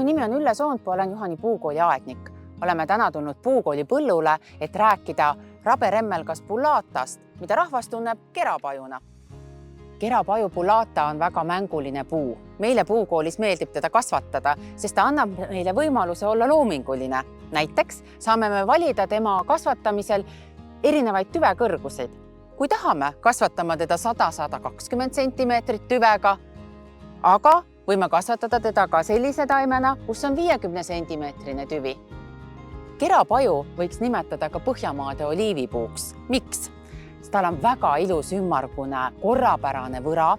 Minu nimi on Ülle Soompuu, olen Juhani puukooli aednik. Oleme täna tulnud puukooli põllule, et rääkida Raberemmelgas bullatast, mida rahvas tunneb kerapajuna. Kerapaju bullata on väga mänguline puu. Meile puukoolis meeldib teda kasvatada, sest ta annab meile võimaluse olla loominguline. Näiteks saame me valida tema kasvatamisel erinevaid tüvekõrguseid. Kui tahame, kasvatame teda 100-120 cm tüvega, aga võime kasvatada teda ka sellise taimena, kus on 50 cm tüvi. Kerapaju võiks nimetada ka Põhjamaade oliivipuuks. Miks? Tal on väga ilus ümmargune korrapärane võra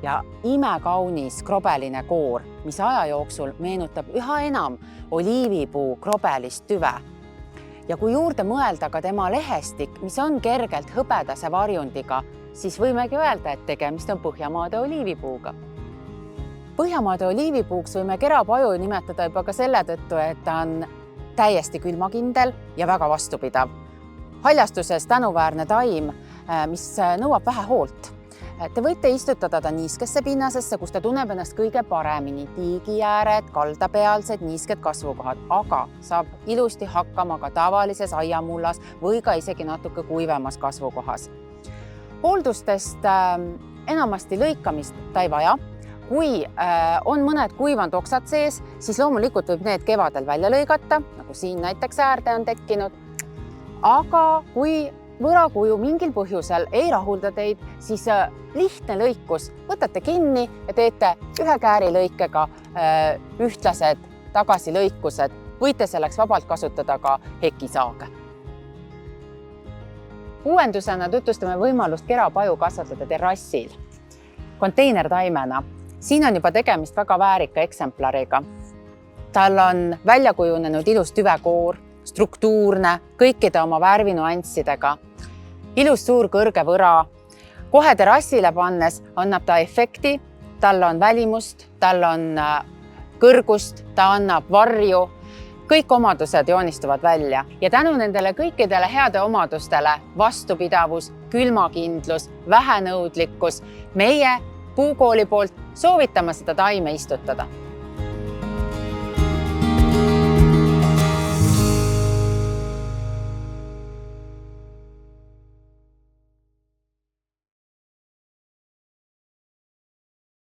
ja imekaunis krobeline koor, mis aja jooksul meenutab üha enam oliivipuu krobelist tüve. Ja kui juurde mõelda ka tema lehestik, mis on kergelt hõbedase varjundiga, siis võimegi öelda, et tegemist on Põhjamaade oliivipuuga. Põhjamaade oliivipuuks võime kerapaju nimetada juba ka selle tõttu, et ta on täiesti külmakindel ja väga vastupidav. Haljastuses tänuväärne taim, mis nõuab vähe hoolt. Te võite istutada ta niiskesse pinnasesse, kus ta tunneb ennast kõige paremini. Tiigijääred, kaldapealsed, niisked kasvukohad, aga saab ilusti hakkama ka tavalises aiamullas või ka isegi natuke kuivemas kasvukohas. Hooldustest enamasti lõikamist ta ei vaja. Kui on mõned kuivanud oksad sees, siis loomulikult võib need kevadel välja lõigata, nagu siin näiteks äärde on tekkinud. Aga kui võrakuju mingil põhjusel ei rahulda teid, siis lihtne lõikus. Võtate kinni ja teete ühe käärilõikega ühtlased tagasilõikused. Võite selleks vabalt kasutada ka hekisaage. Uuendusena tutvustame võimalust kerapaju kasvatada terrassil konteinertaimena. Siin on juba tegemist väga väärika eksemplariga. Tal on välja kujunenud ilus tüvekoor, struktuurne, kõikide oma värvinuanssidega, ilus suur kõrge võra. Kohe terrassile pannes annab ta efekti, tal on välimust, tal on kõrgust, ta annab varju. Kõik omadused joonistuvad välja ja tänu nendele kõikidele heade omadustele vastupidavus, külmakindlus, vähenõudlikkus meie puukooli poolt soovitame seda taime istutada.